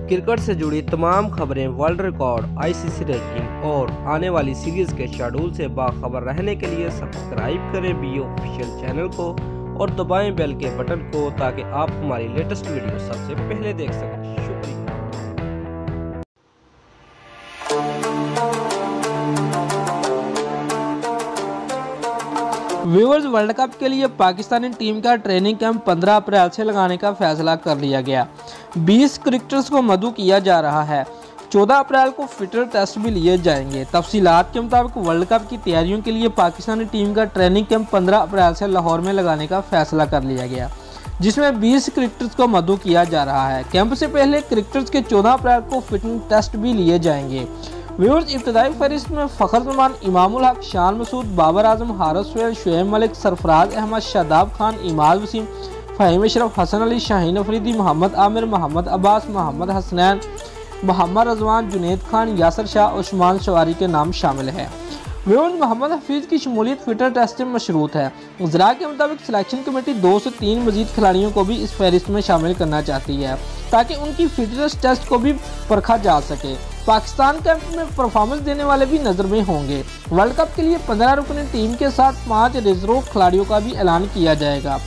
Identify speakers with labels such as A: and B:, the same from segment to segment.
A: Cricket से जुड़ी तमाम खबरें, वर्ल्ड रिकॉर्ड, आईसीसी रैंकिंग और आने वाली सीरीज के शेड्यूल से बाखबर रहने के लिए सब्सक्राइब करें बी ऑफिशियल चैनल को और दबाएं बेल के बटन को ताकि आप हमारी लेटेस्ट वीडियो सबसे पहले देख सकें। शुक्रिया।
B: व्यूअर्स, वर्ल्ड कप के लिए पाकिस्तानी टीम का ट्रेनिंग कैंप 15 अप्रैल से लगाने का फैसला कर लिया गया। 20 क्रिकेटर्स को मदऊ किया जा रहा है। 14 अप्रैल को फिटनेस टेस्ट भी लिए जाएंगे। तफसीलात के मुताबिक वर्ल्ड कप की तैयारियों के लिए पाकिस्तानी टीम का ट्रेनिंग कैंप 15 अप्रैल से लाहौर में लगाने का फैसला कर लिया गया, जिसमें 20 क्रिकेटर्स को मदऊ किया जा रहा है। कैंप से पहले क्रिकेटर्स के 14 अप्रैल को फिटनेस टेस्ट भी लिए जाएंगे। व्यूअर्स, इब्तदाई फहरिस्त में फ़खर जमान, इमामुल हक, शान मसूद, बाबर आजम, हारिस सुहेल, शुएब मलिक, सरफराज अहमद, शादाब खान, इमाद वसीम, फ़हीम अशरफ, हसन अली, शाहीन अफरीदी, मोहम्मद आमिर, मोहम्मद अब्बास, मोहम्मद हसनैन, मोहम्मद रजवान, जुनैद खान, यासर शाह, उस्मान शवारी के नाम शामिल है। व्यूअर्स, मोहम्मद हफीज़ की शमूलियत फिटनेस टेस्ट में मशरूत है। ज़रा के मुताबिक सिलेक्शन कमेटी 2 से 3 मजीद खिलाड़ियों को भी इस फहरिस्त में शामिल करना चाहती है ताकि उनकी फिटनेस टेस्ट को भी परखा जा सके। पाकिस्तान कैंप में परफॉर्मेंस देने वाले भी नजर में होंगे। वर्ल्ड कप के लिए 15 रुकनी टीम के साथ 5 रिजर्व खिलाड़ियों का भी ऐलान किया जाएगा।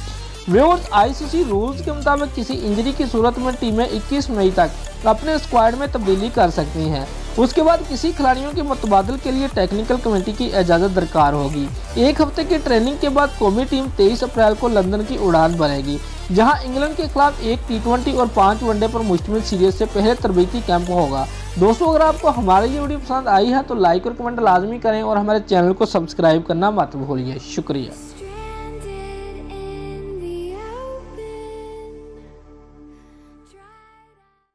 B: व्यूअर्स, आईसीसी रूल्स के मुताबिक किसी इंजरी की सूरत में टीमें 21 मई तक अपने स्क्वाड में तब्दीली कर सकती हैं। उसके बाद किसी खिलाड़ियों के मुतबादल के लिए टेक्निकल कमेटी की इजाज़त दरकार होगी। एक हफ्ते की ट्रेनिंग के बाद कौमी टीम 23 अप्रैल को लंदन की उड़ान भरेगी, जहां इंग्लैंड के खिलाफ 1 T20 और 5 वनडे पर मुश्तमिल सीरीज से पहले तरबीती कैंप होगा। दोस्तों, अगर आपको हमारी ये वीडियो पसंद आई है तो लाइक और कमेंट लाजमी करें और हमारे चैनल को सब्सक्राइब करना मत भूलिए। शुक्रिया।